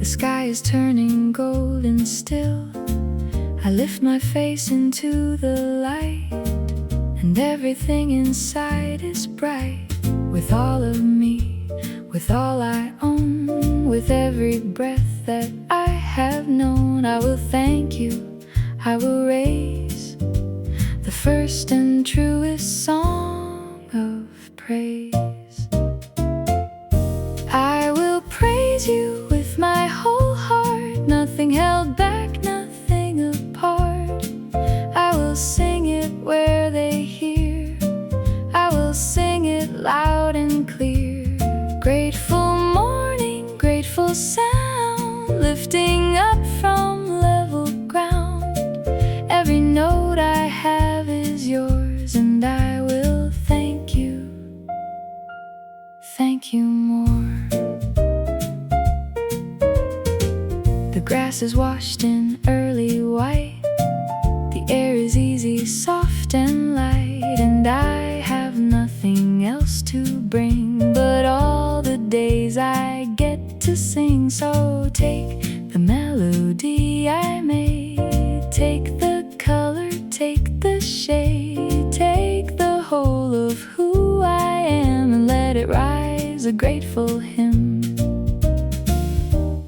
The sky is turning golden still. I lift my face into the light, and everything inside is bright. With all of me, with all I own, with every breath that I have known, I will thank you, I will raise the first and truest song of praise. I will praise you with my whole heart, nothing held back, nothing apart. I will sing it where they hear, I will sing it loud and clear. Grateful morning, grateful sound, lifting up from level ground. Every note I have is yours, and I will thank you more. The grass is washed in early white, the air is easy, soft and light, and I have nothing else to bring but all the days I get to sing. So take the melody I made, take the color, take the shade, take the whole of who I am, and let it rise a grateful hymn.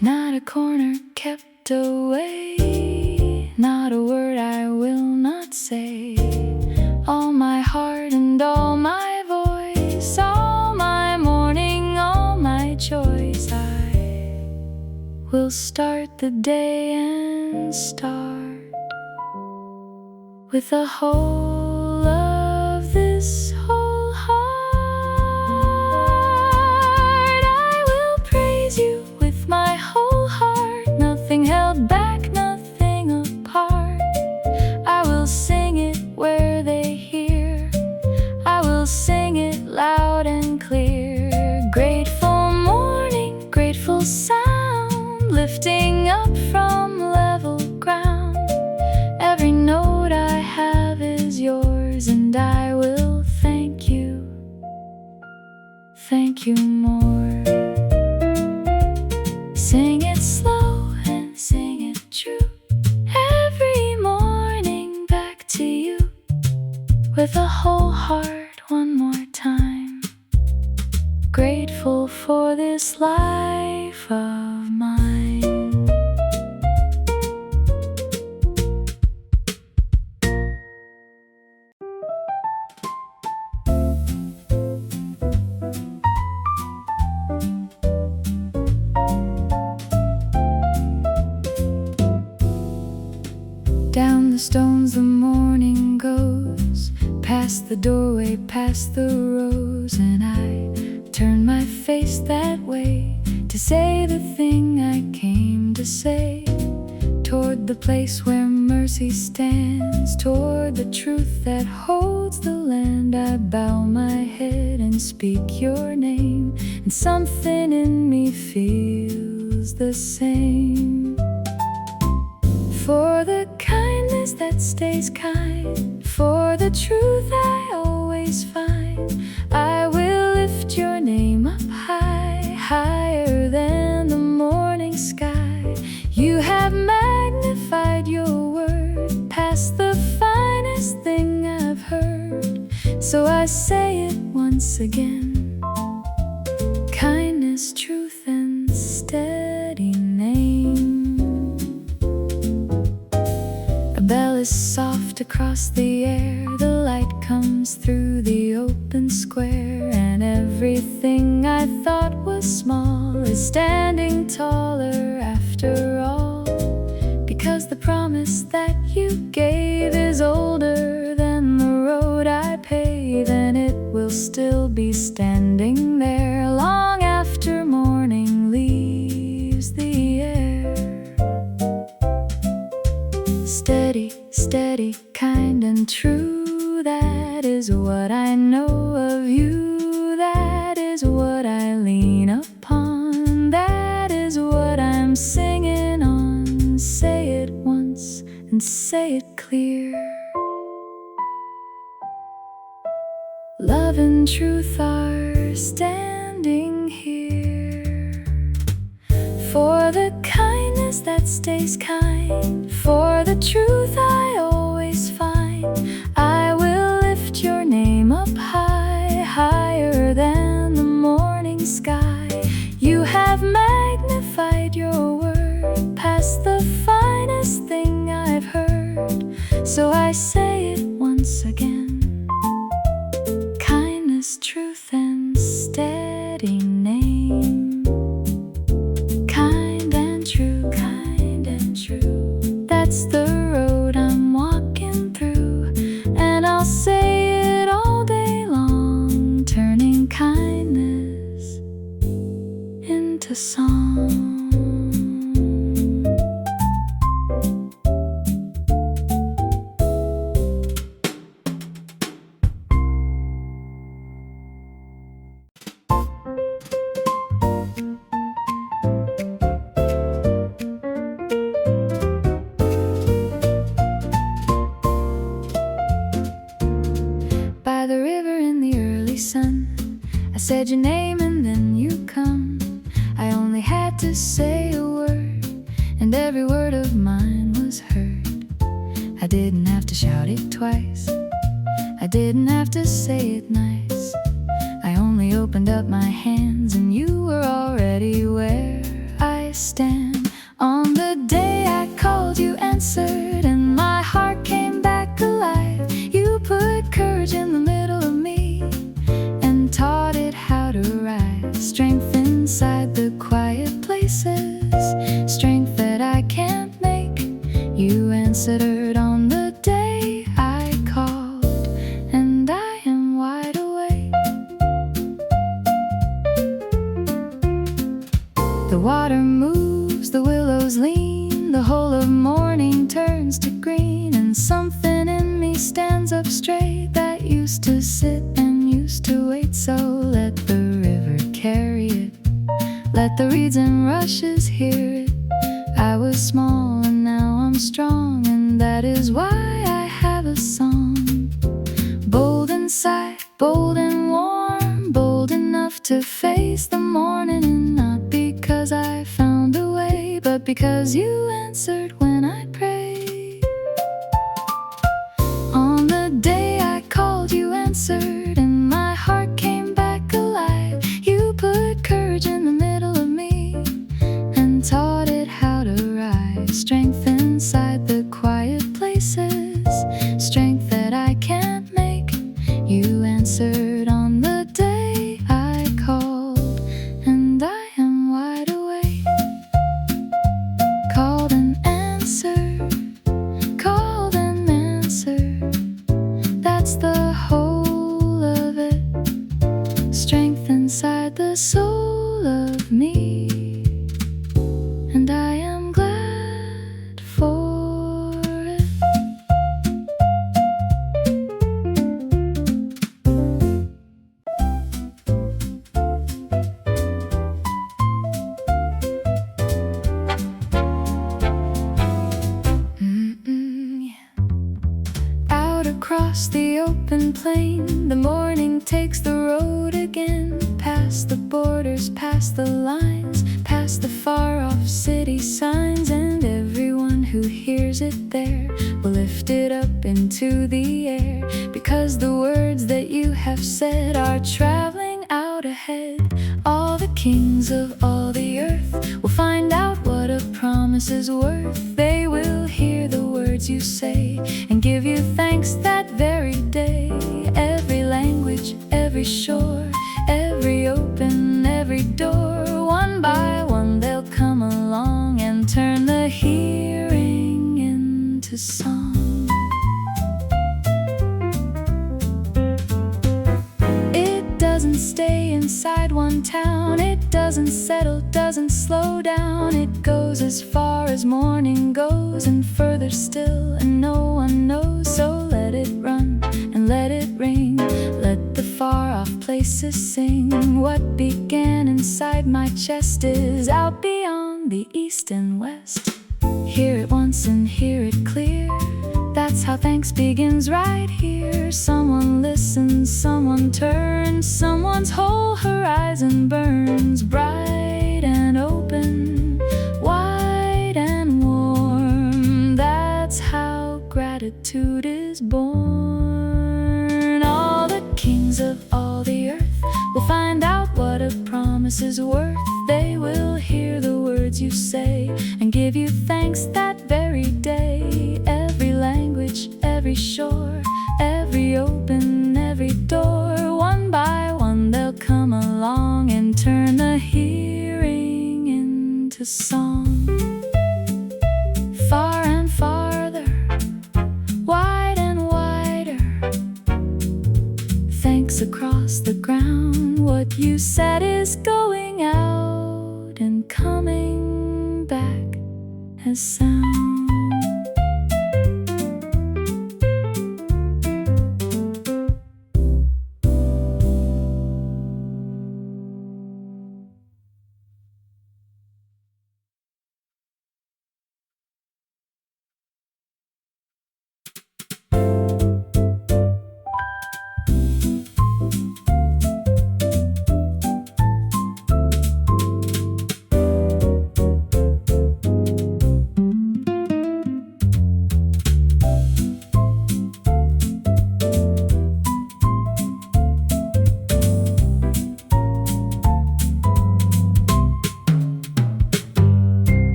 Not a corner kept away, not a word I will not say. All my heart and all my voice, all my morning, all my choice, I will start the day and start with the whole of this whole heart. I will praise you with my whole heart, nothing held back, nothing apart. I will sing it where they hear, I will sing it loud and clear. Grateful morning, grateful sound, lifting up from level ground. Every note I have is yours, and I will thank you more. Sing it slow and sing it true, every morning back to you, with a whole heart one more time. Grateful for this life of mine. Down the stones the morning goes, past the doorway, past the rose, and I turn my face that way to say the thing I came to say. Toward the place where mercy stands, toward the truth that holds the land, I bow my head and speak your name, and something in me feels the same. For the kindness that stays kind, for the truth I always find, I will lift your name up high, higher than the morning sky. You have magnified your word past the finest thing I've heard, so I say it once again. Kindness, truth, and steady name. A bell is soft across the air, the light comes through the open square, and everything I thought was small is standing taller after all, because the promise that you gave is older than the road I pave, and it will still be standing there long after morning leaves the air. Steady, steady, kind and true, that is what I know of you, that is what I lean upon, that is what I'm singing on. Say it once and say it clear. Love and truth are standing here. For the kindness that stays kind. For the truth I always find, I will lift your name up high, higher than the morning sky. You have magnified your word past the finest thing I've heard. So I say it once again: kindness, truth, and steady name. Kind and true, kind and true. That's the road I'm walking through, and I'll say it all day long, turning kindness into song. By the river in the early sun, I said your name and then you come. I only had to say a word, and every word of mine was heard. I didn't have to shout it twice, I didn't have to say it nice. I only opened up my hands and you were already where I stand. On the day I called, you answered, and my heart came back alive. You put courage in the middle of me and taught it how to rise. Strength inside the quiet places, strength that I can't make. You answered on the day I called, and I am wide awake. The water moves, the willows lean, the whole of morning turns to green, and something in me stands up straight that used to sit and used to wait. So let the river carry it, let the reeds and rushes hear it. I was small and now I'm strong, and that is why I have a song. Bold inside, bold and warm, bold enough to face the morning, and not because I found a way, but because you answered when I prayed. On the day I called, you answered, and my heart came back alive. You put courage in the middle of me and taught it how to rise. Strength inside the quiet places, strength that I can't make. You answered on the day I called, and I am wide awake. Called and answered, called and answered. That's the whole of it. Strength inside the soul of me, and I am glad for it. Out across the open plain, the morning takes the road again. Past the borders, past the lines, past the far-off city signs, and everyone who hears it there will lift it up into the air, because the words that you have said are traveling out ahead. All the kings of all the earth will find out what a promise is worth. They will hear the words you say and give you thanks that very day. Every language, every shore, every open, every door, one by one they'll come along and turn the hearing into song. It doesn't stay inside one town, it doesn't settle, doesn't slow down. It goes as far as morning goes, and further still, and no one knows. So let it run and let it ring, let the far-off places sing. What began inside my chest is out beyond the east and west. Hear it once and hear it clear, that's how thanks begins right here. Someone listens, someone turns, someone's whole horizon burns bright and open, wide and gratitude is born. All the kings of all the earth will find out what a promise is worth. They will hear the words you say and give you thanks that very day. Every language, every shore, every open, every door, one by one they'll come along and turn the hearing into song. Far and farther, wide and wider, thanks across the ground. What you said is going out and coming back as sound.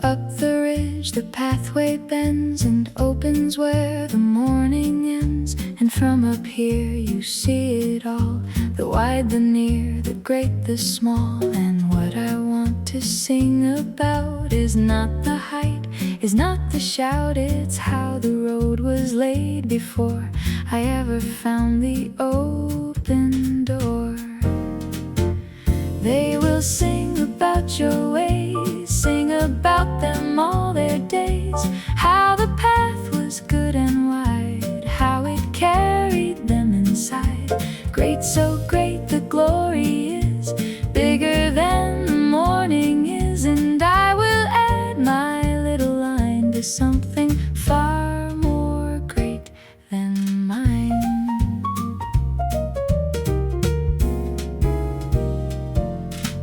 Up the ridge the pathway bends and opens where the morning ends. And from up here you see it all, the wide, the near, the great, the small. And what I want to sing about is not the height, is not the shout. It's how the road was laid before I ever found the open door. They will sing about your ways, sing about them all their days, how the path was good and wide, how it carried them inside. Great, so great the glory is, bigger than the morning is. And I will add my little line to something far more great than mine.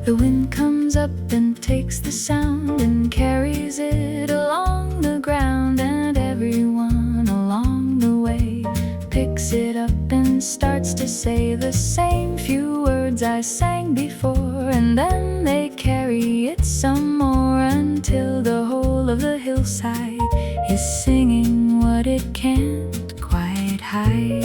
The wind comes up and takes the sound and carries it along the ground. And everyone along the way picks it up and starts to say the same few words I sang before. And then they carry it some more until the whole of the hillside is singing what it can't quite hide.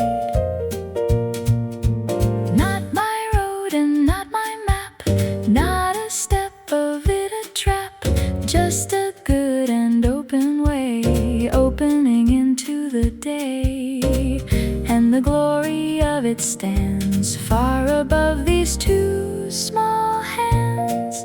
Not my road and not my map, not a step of it a trap, just a good and open way, opening into the day. And the glory of it stands far above these two small hands.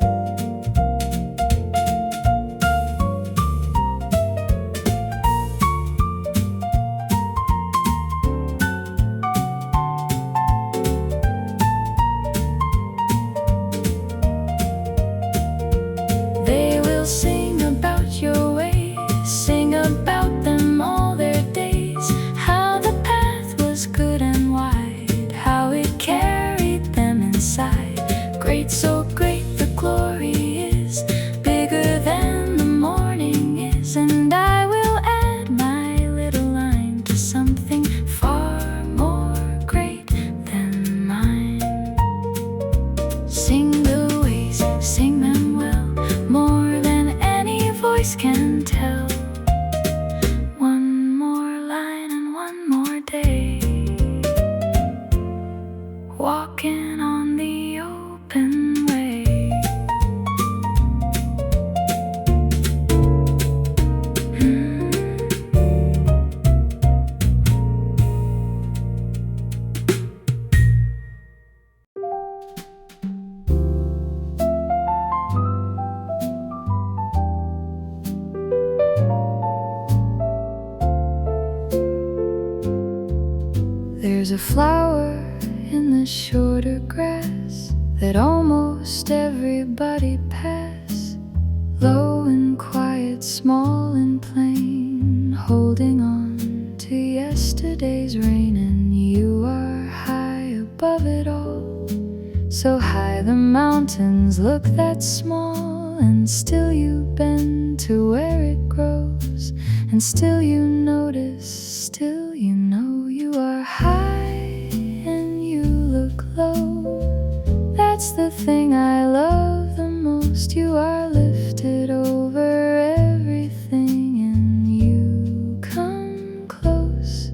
They will sing about your ways, sing about them all their days, how the path was good and wide, how it carried them inside. Great, so great the glory is, bigger than the morning is. And I will add my little line to something far more great than mine. Sing the ways, sing them well, more than any voice can tell. One more line and one more day, walking on the open way. There's a flower in the shorter grass that almost everybody pass, low and quiet, small and plain, holding on yesterday's rain, and you are high above it all. So high the mountains look that small, and still you bend to where it grows, and still you notice, still you know you are high and you look low. That's the thing I love the most. You are lifted over everything, and you come close.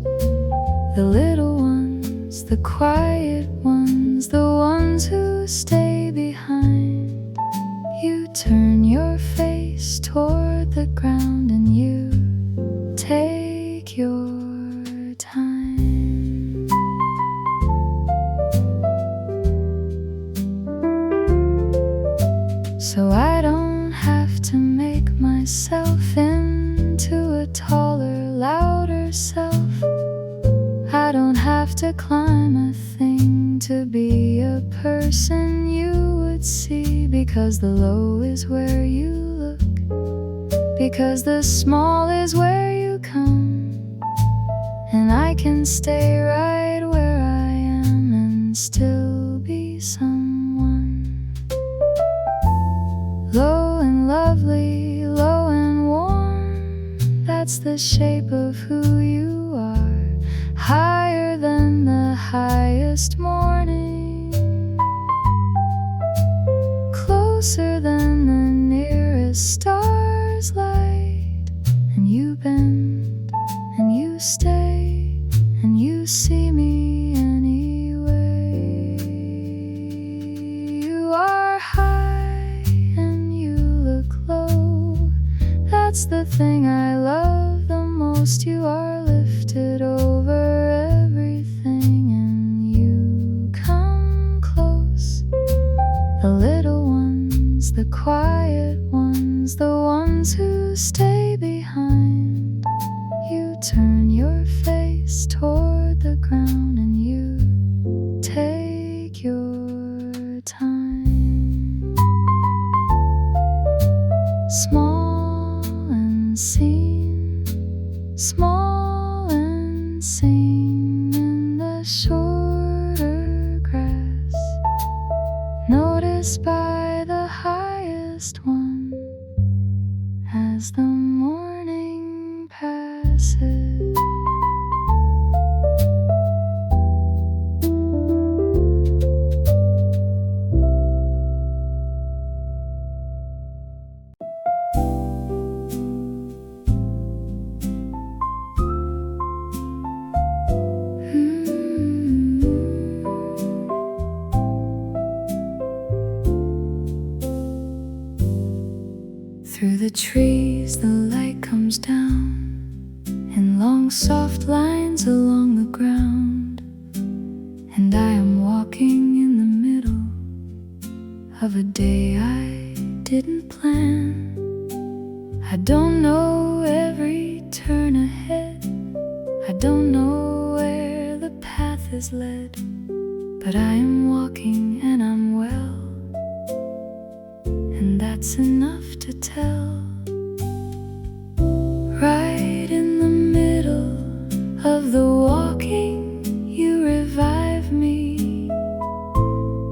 The little ones, the quiet ones, the ones who stay behind. You turn your face toward the ground, and you take your time. So I don't have to make myself into a taller, louder self. I don't have to climb a thing to be a person you would see, because the low is where you look, because the small is where you come, and I can stay right where I am and still be someone. Low and lovely, low and warm, that's the shape of who you are. Higher than the highest morning, closer than the nearest star's light. And you bend, and you stay, and you see me anyway. You are high and you look low. That's the thing I love the most. You are lifted over everything, and you come close. The little ones, the quiet ones, the ones who stay behind. You turn your face toward the ground, and you take your time. Small and seen, small and seen in the shorter grass, noticed by the highest one as the morning passes. Through the trees the light comes down in long soft lines along the ground, and I am walking in the middle of a day I didn't plan. I don't know every turn ahead, I don't know where the path is led, but I am walking and I'm well, and that's enough to tell. Right in the middle of the walking, you revive me.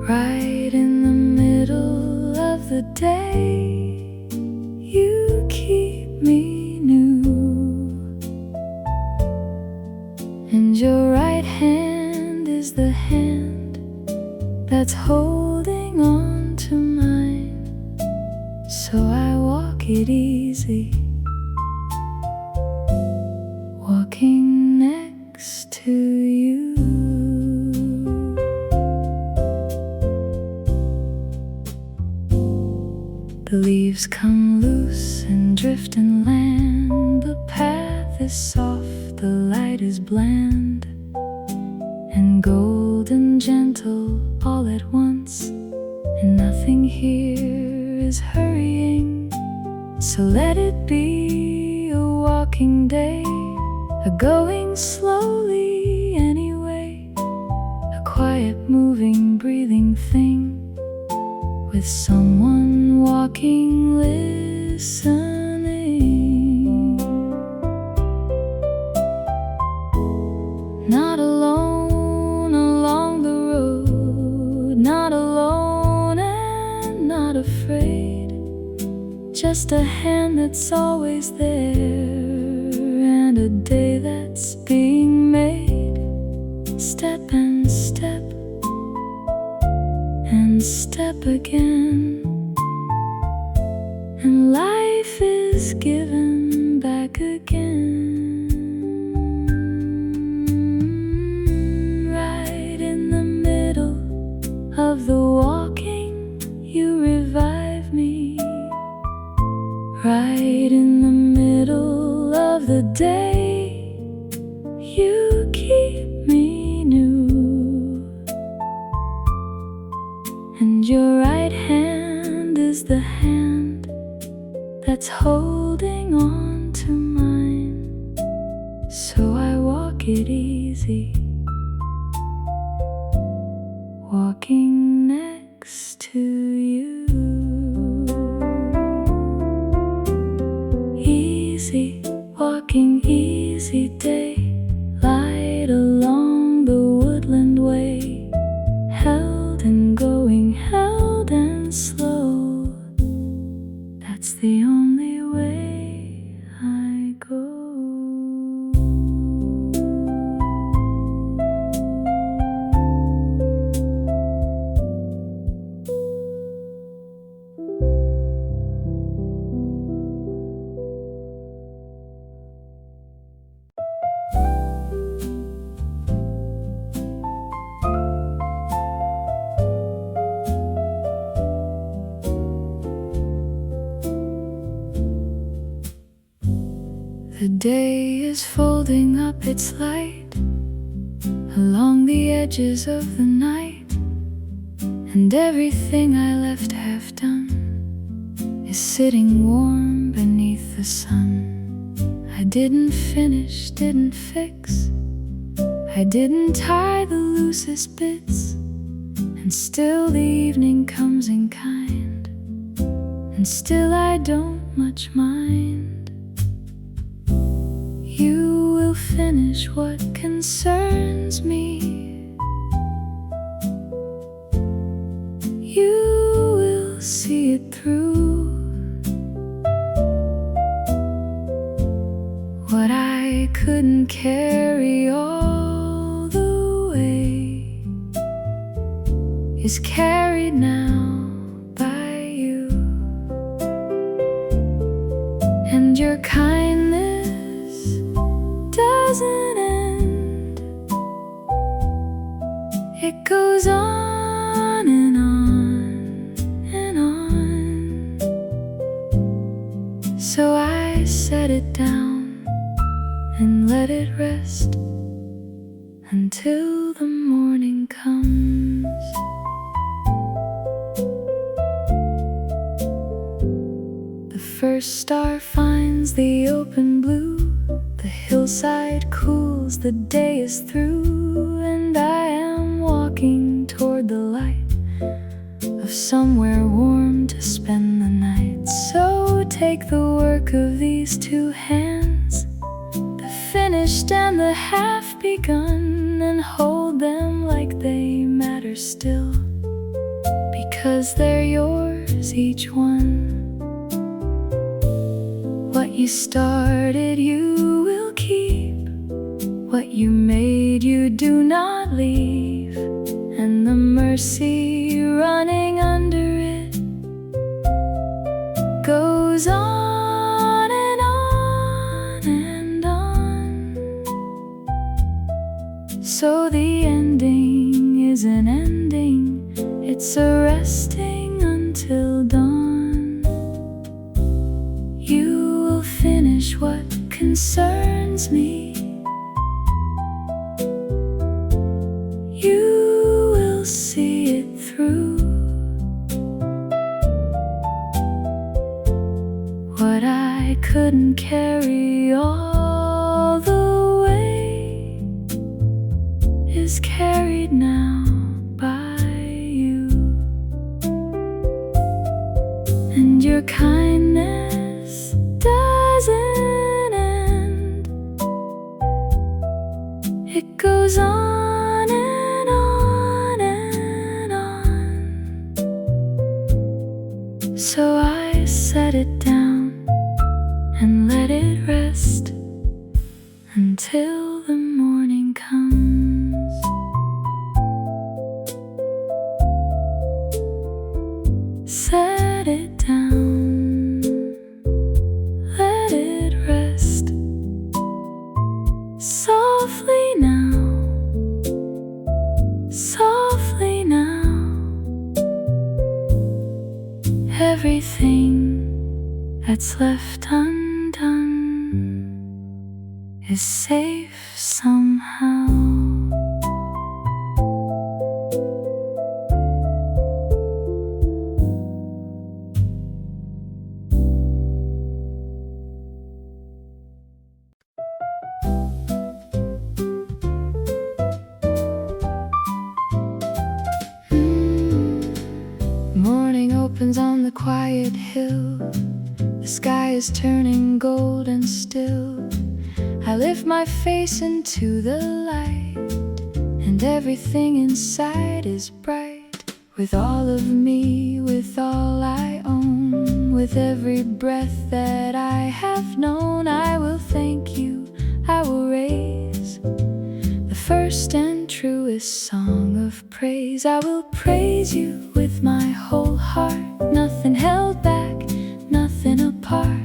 Right in the middle of the day, you keep me new. And your right hand is the hand that's holding on to mine, so I walk it easy, walking next to you. The leaves come loose and drift and land. The path is soft, the light is bland, and golden gentle all at once, and nothing here is hurrying. So let it be a walking day, a going slowly anyway, a quiet moving breathing thing, with someone walking listening. just a hand that's always there, and a day that's being made, step and step and step again, and life is given back again. Right in the middle of the walking, you revive me. Right in the middle of the day, you keep me new. And your right hand is the hand that's holding on to mine, so I walk it easy, walking next to you. Easy, walking easy day, light along the woodland way, held and going, held and slow. That's the only way I go. The day is folding up its light along the edges of the night, and everything I left half done is sitting warm beneath the sun. I didn't finish, didn't fix, I didn't tie the loosest bits, and still the evening comes in kind, and still I don't much mind. You will finish what concerns me. You will see it through. What I couldn't carry all the way is carried now by you. And your kindness doesn't end. It goes on and on and on. So I set it down and let it rest until the morning comes. The first star finds the open blue, the hillside cools, the day is through, and I am walking toward the light of somewhere warm to spend the night. So take the work of these two hands, the finished and the half begun, and hold them like they matter still, because they're yours, each one. What you started, you will keep. What you made, you do not leave. And the mercy running under it goes on and on and on. So the ending is an ending, it's a resting until dawn. You will finish what concerns me. You will see it through. What I couldn't carry all the way is carried now by you. And your kindness doesn't end. It goes on and on and on. So I set set it down and let it rest until the morning comes. Set it down, let it rest softly now, softly now. Everything that's left undone is safe somehow. Morning opens on the quiet hill. The sky is turning golden still. I lift my face into the light, and everything inside is bright. With all of me, with all I own, with every breath that I have known, I will thank you, I will raise the first and truest song of praise. I will praise you with my whole heart, nothing held back, nothing apart.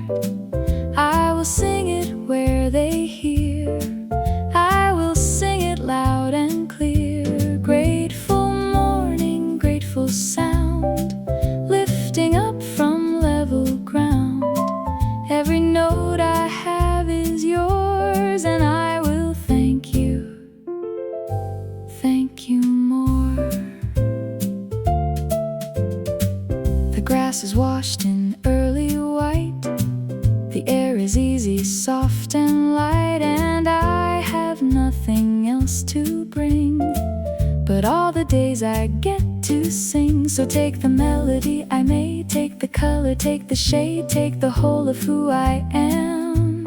I will sing it where they hear, I will sing it loud and clear. Grateful morning, grateful sound, lifting up from level ground. Every note I have is yours, and I will thank you more. The grass is washed in early white, the air is easy, soft and light, and I have nothing else to bring but all the days I get to sing. So take the melody I made, take the color, take the shade, take the whole of who I am,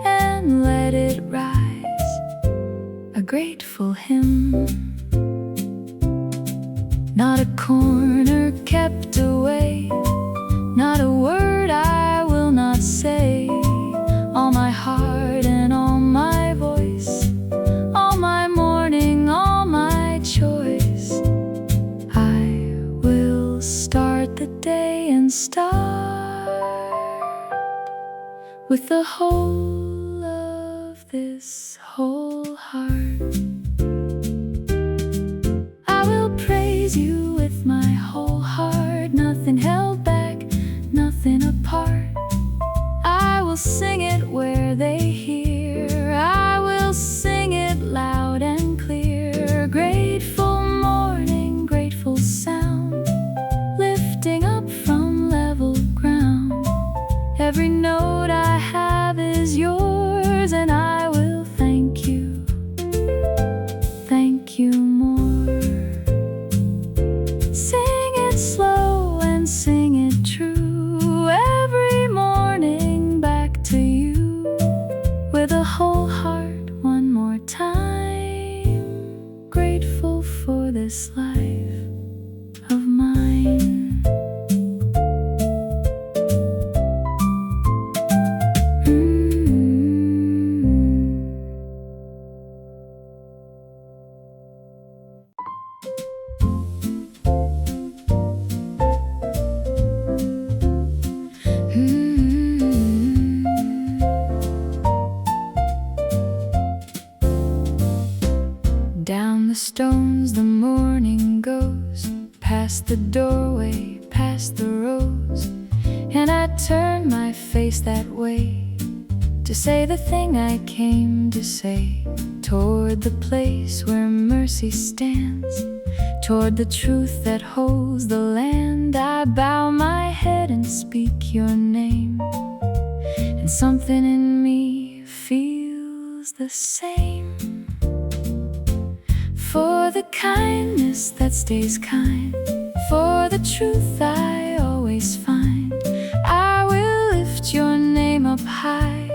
and let it rise, a grateful hymn. Not a corner kept away, not a word I will not say. All my heart and all my voice, all my morning, all my choice. I will start the day and start with the whole of this whole heart. I will praise you with my whole heart, nothing held back, nothing apart. I will sing it where they hear, I will sing it loud and clear. Grateful morning, grateful sound, lifting up from level ground. Every note I have is yours, and I will thank you more. Sing it slow and sing it true, every morning back to you, with a whole heart one more time. Grateful for this life of mine. Down the stones the morning goes, past the doorway, past the rose, and I turn my face that way to say the thing I came to say. Toward the place where mercy stands, toward the truth that holds the land, I bow my head and speak your name, and something in me feels the same. For the kindness that stays kind, for the truth I always find, I will lift your name up high,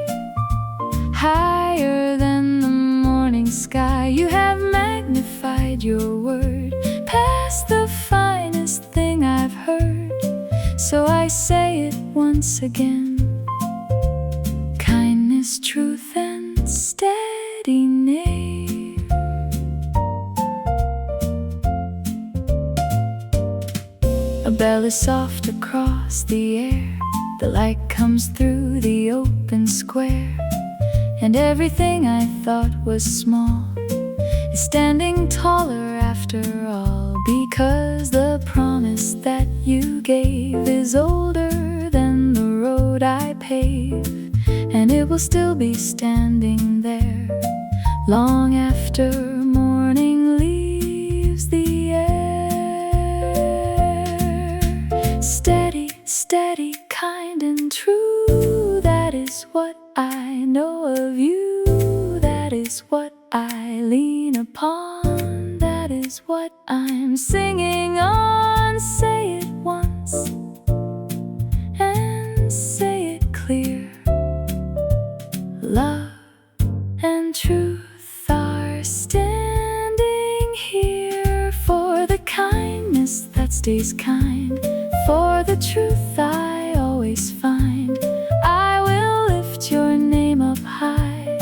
higher than the morning sky. You have magnified your word past the finest thing I've heard, so I say it once again. Kindness, truth, and steady name. A bell is soft across the air. The light comes through the open square, and everything I thought was small is standing taller after all, because the promise that you gave is older than the road I pave, and it will still be standing there long after morning leaves the air. Steady, steady, kind and true, that is what I know of you. That is what I lean upon. That is what I'm singing on. Say it once and say it clear. Love and truth are standing here, for the kindness that stays kind, for the truth I always find. I will lift your name up high,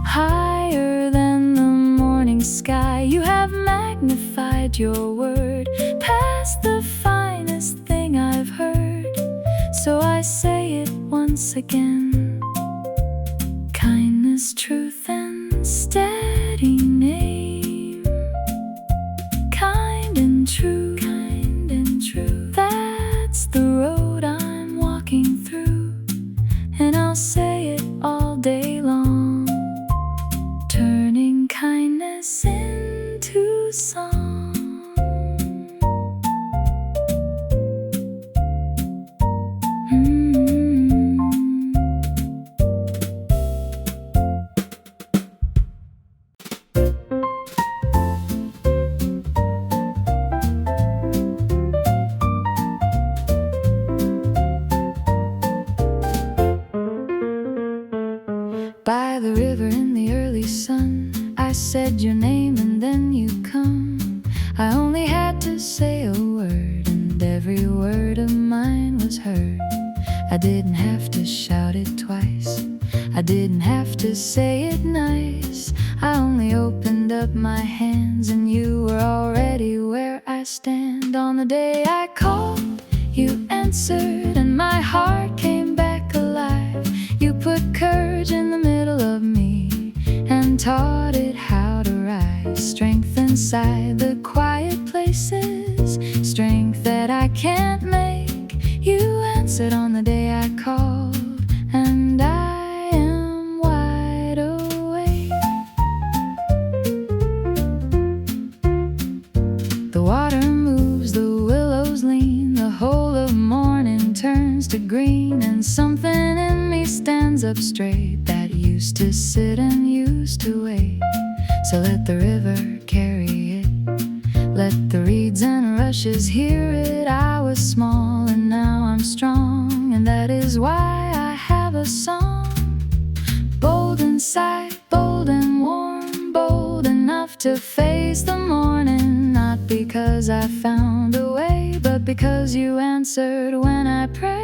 higher than the morning sky. You have magnified your word past the finest thing I've heard, so I say it once again. Kindness, truth, and steady name. Kind and true, kind and true, that's the road I'm walking through, and I'll say it all day long, turning kindness into song. By the river in the early sun, I said your name and then you come. I only had to say a word, and every word of mine was heard. I didn't have to shout it twice, I didn't have to say it nice. I only opened up my hands and you were already where I stand. On the day I called, you answered, and my heart came back alive. You put courage in the middle of me and taught it how to rise. Strength inside the quiet places, strength that I can't make. You answered on the day I called, and I am wide awake. The water moves, the willows lean, the whole of morning turns to green, and something in me stands up straight that used to sit and used to wait. So let the river carry it, let the reeds and rushes hear it. I was small and now I'm strong, and that is why I have a song. Bold inside, bold and warm, bold enough to face the morning. Not because I found a way, but because you answered when I prayed.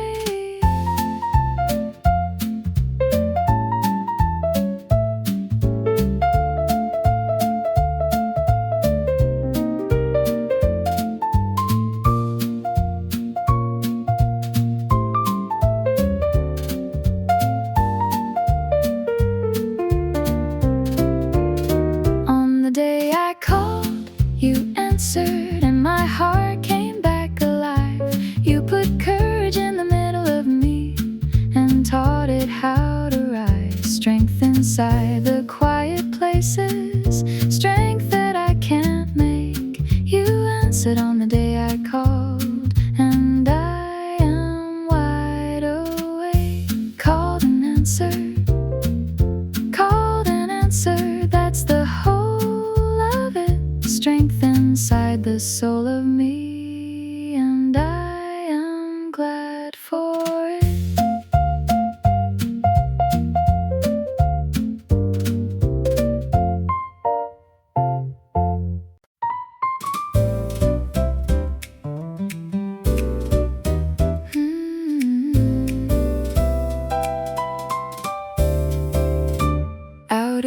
You answered, and my heart came back alive. You put courage in the middle of me and taught it how to rise. Strength inside the quiet places, strength that I can't make. You answered on the day I called, and I am wide awake. Called and answered, that's the whole of it. Strength inside the soul of me, and I am glad for it.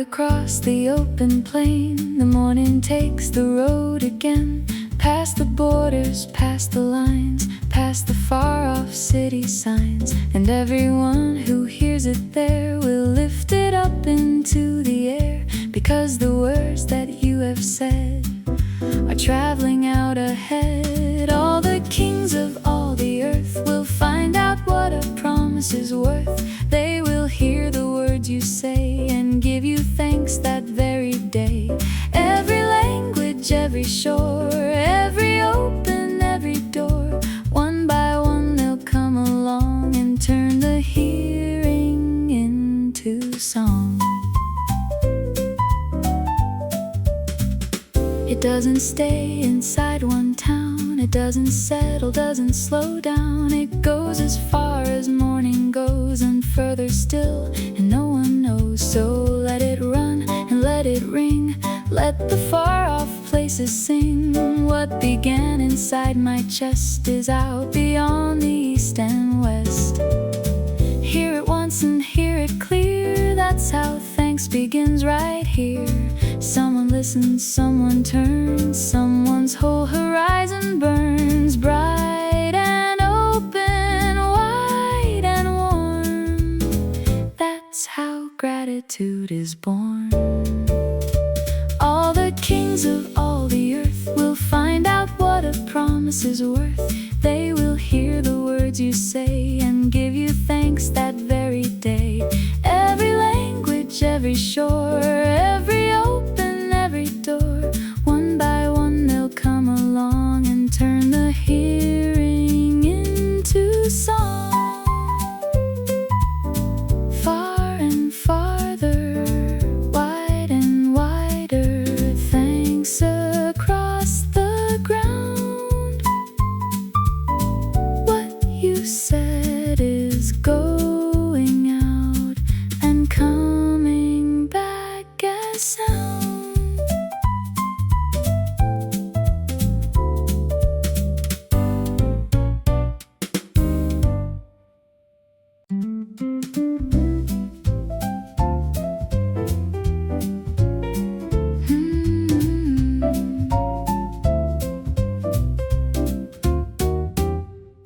across the open plain, the morning takes the road again. Past the borders, past the lines, past the far-off city signs. And everyone who hears it there will lift it up into the air, because the words that you have said are traveling out ahead. All the kings of all the earth will find out what a promise is worth. They will hear the words you say and give you thanks that very day. Every language, every shore, every open, every door, one by one they'll come along and turn the hearing into song. It doesn't stay inside one town, it doesn't settle, doesn't slow down. It goes as far as morning goes and further still, and no one knows. So let it run and let it ring, let the far-off places sing. What began inside my chest is out beyond the east and west. Hear it once and hear it clear, that's how thanks begins right here. Someone listens, someone turns, someone's whole horizon burns bright and open, wide and warm. That's how gratitude is born. All the kings of all the earth will find out what a promise is worth. They will hear the words you say and give you thanks that very day. Every language, every shore, every open, every door, one by one they'll come along and turn the hearing into song. Far and farther, wide and wider, thanks across the ground. What you said is going out and coming back as sound.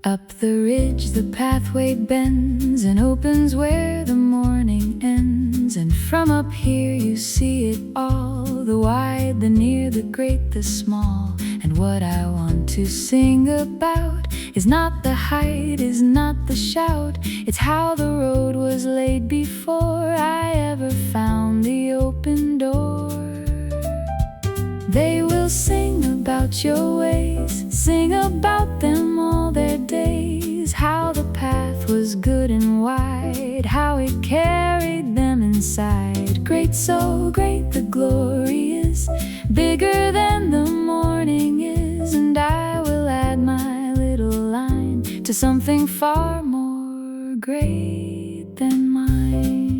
Up the ridge the pathway bends and opens where the morning ends. And from up here you see it all, the wide, the near, the great, the small. And what I want to sing about is not the height, is not the shout. It's how the road was laid before I ever found the open door. They will sing about your ways, sing about them all their days. How the path was good and wide, how it carried them inside. Great, so great the glory is, bigger than the morning is. And I will add my little line to something far more great than mine.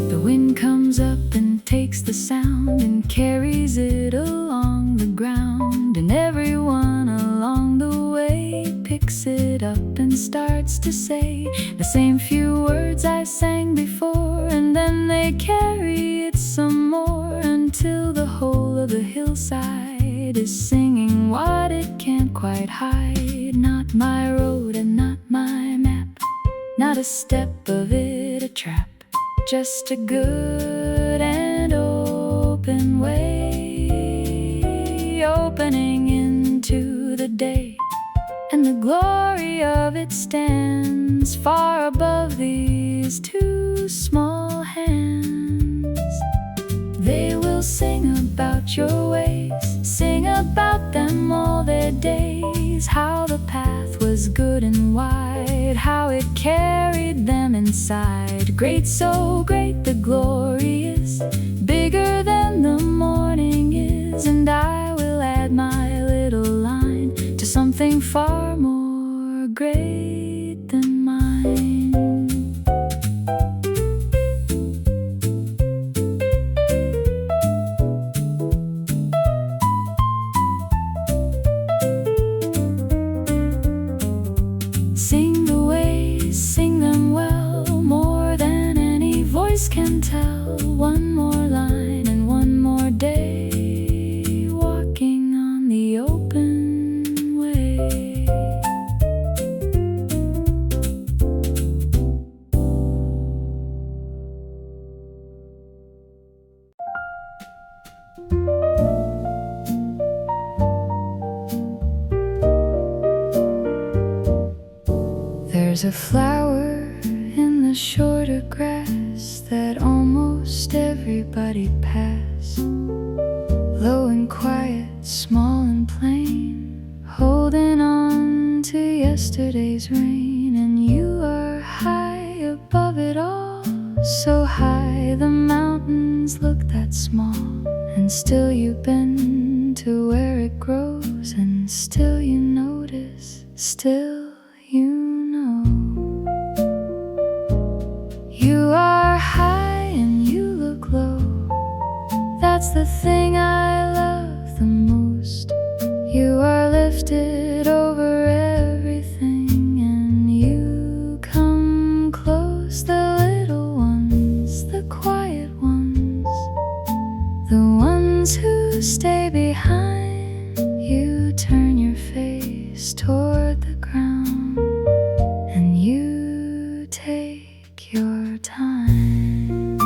The wind comes up and takes the sound and carries it along the ground. And everyone along the way picks it up and starts to say the same few words I sang before. And then they carry it some more until the whole of the hillside is singing what it can't quite hide. Not my road and not my map, not a step of it a trap, just a good and open way, opening into the day. And the glory of it stands far above these two small hands. They will sing about your ways, sing about them all their days. How the path was good and wide, how it carried them inside. Great, so great the glory is, bigger than the morning is. And I will add my little line to something far more great than mine. Sing the ways, sing them well, more tell. One more line and one more day, walking on the open way. There's a flower in the shorter grass that almost everybody pass. Low and quiet, small and plain, holding on to yesterday's rain. And you are high above it all, so high the mountains look that small. And still you bend to where it grows, and still you notice, still you know. You are high and you look low. That's the thing I love the most. You are lifted over everything, and you come close. The little ones, the quiet ones, the ones who stay behind. You turn your face toward the ground, and you take your time.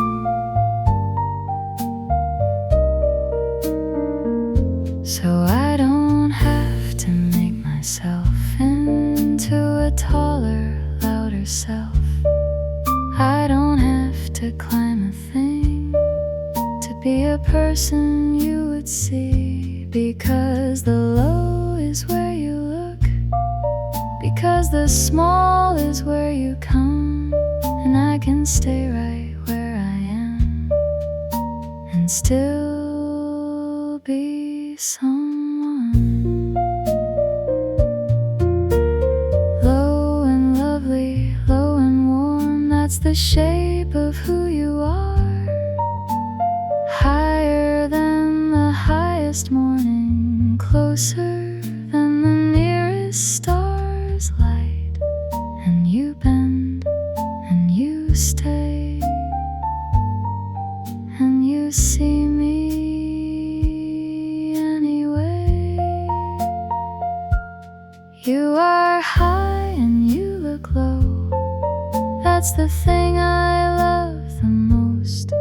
So I don't have to make myself into a taller, louder self. I don't have to climb a thing to be a person you would see. Because the low is where you look, because the small is where you come. And I can stay right where I am and still be someone. Low and lovely, low and warm, that's the shape of who you are. Higher than the highest morning, closer than the nearest star's light. And you bend and you stay, and you see me anyway. You are high and you look low. That's the thing I love the most.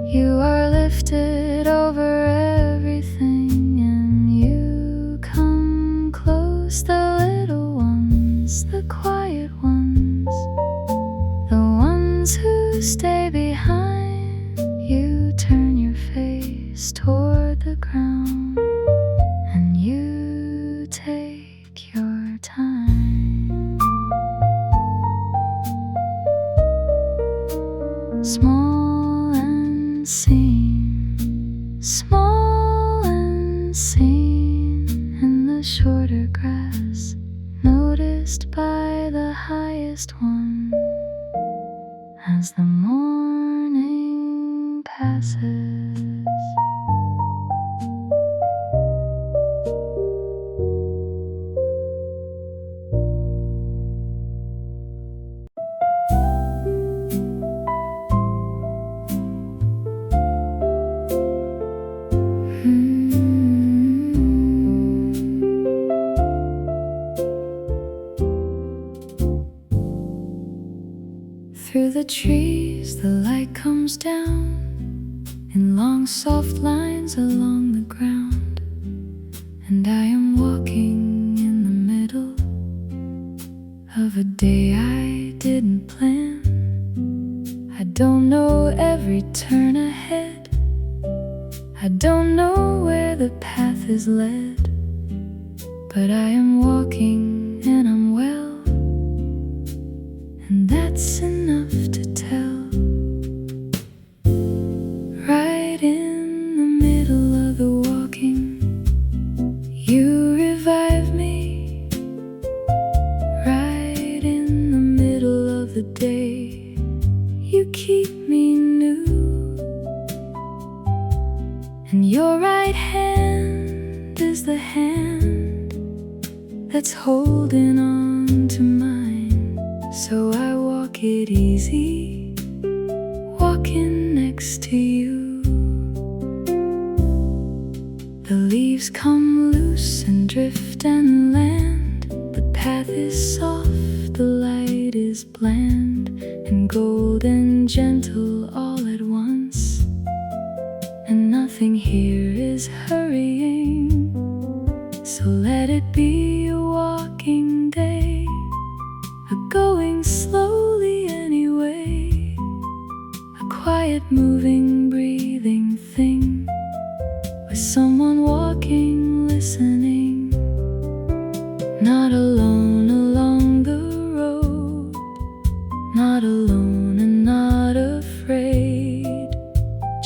You are lifted over everything, and you come close. The little ones, the quiet ones, the ones who stay behind. You turn your face toward the ground, and you take your time. Small and seen, small and seen in the shorter grass, noticed by the highest one as the morning passes. Through the trees, the light comes down in long, soft lines along the ground. And I am walking in the middle of a day I didn't plan. I don't know every turn ahead, I don't know where the path is led, but I am walking and I'm well, and that's enough to tell. Right in the middle of the walking, you revive me. Right in the middle of the day, you keep me new. And your right hand is the hand that's holding on to mine. So I walk it easy, walking next next to you. The leaves come loose and drift and land. The path is soft, the light is bland, and gold and gentle all at once. And nothing here is hurrying, so let it be a walking day, a going slowly anyway, a quiet moving, breathing thing, with someone walking, listening, not alone along the road, not alone and not afraid,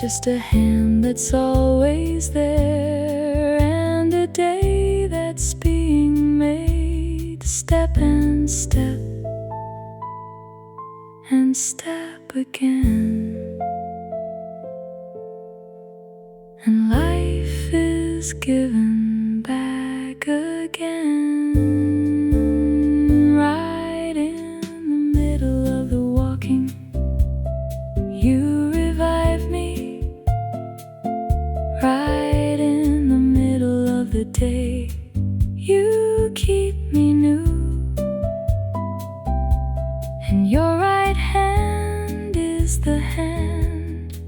just a hand that's always there, and a day that's being made, step and step and step again. And life is given back again, right in the middle of the walking. You revive me, right in the middle of the day. You keep me new, and your right hand is the hand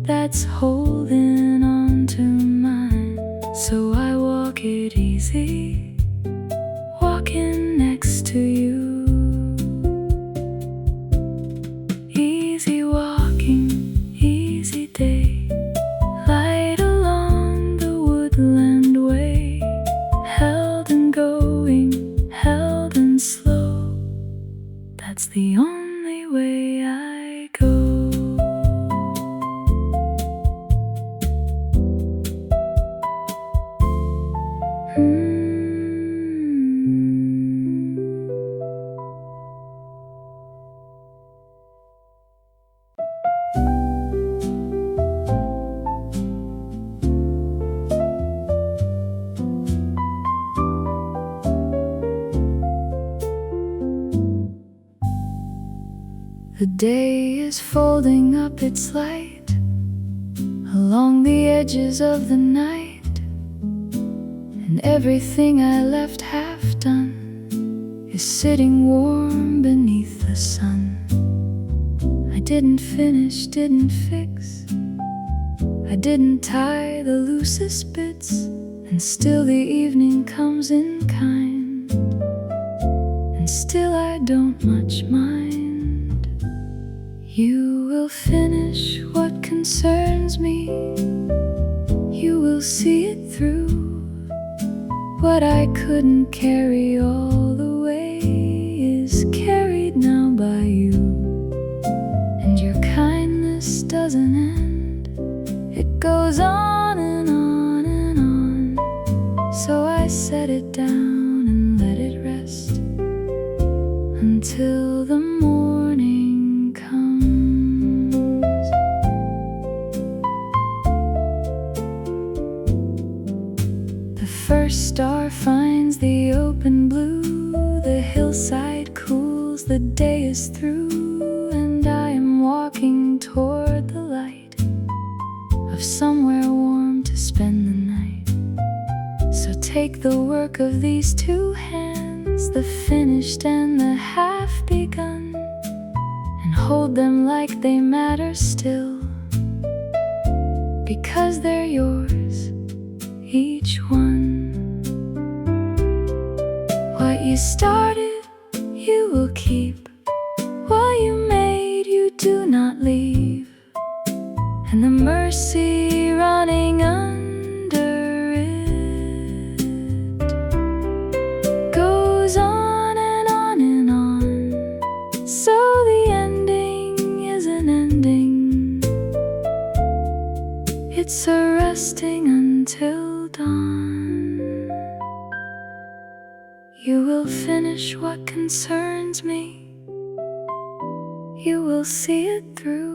that's holding on to mine. So I walk it easy, walking next to you. Easy walking, easy day, light along the woodland way, held and going, held and slow. That's the only way I go. The day is folding up its light along the edges of the night, and everything I left half done is sitting warm beneath the sun. I didn't finish, didn't fix, I didn't tie the loosest bits, and still the evening comes in kind, and still I don't much mind. You will finish what concerns me, you will see it through. What I couldn't carry all the way is carried now by you. And your kindness doesn't end, it goes on and on and on. So I set it down and let it rest until the morning comes. The first star finds the open blue, the hillside cools, the day is through, and I am walking toward the light of somewhere warm to spend the night. So take the work of these two hands, the finished and the half begun, and hold them like they matter still, because they're yours, each one. What you started, you will keep. What you made, you do not leave. And the mercy running under it goes on and on and on. So the ending is an ending, it's a resting until dawn. You will finish what concerns me, you will see it through.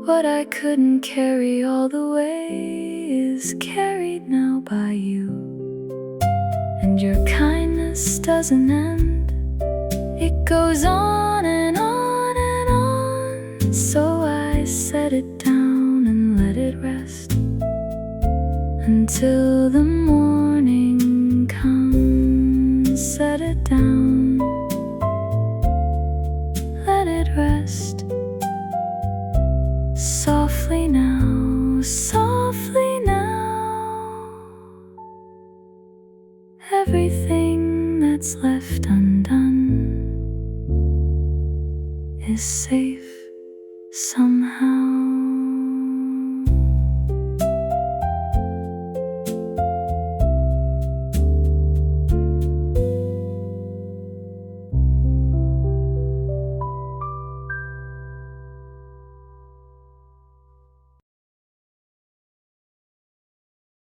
What I couldn't carry all the way is carried now by you. And your kindness doesn't end, it goes on and on and on. So I until the morning comes. Set it down, let it rest. Softly now, softly now. Everything that's left undone is safe somehow.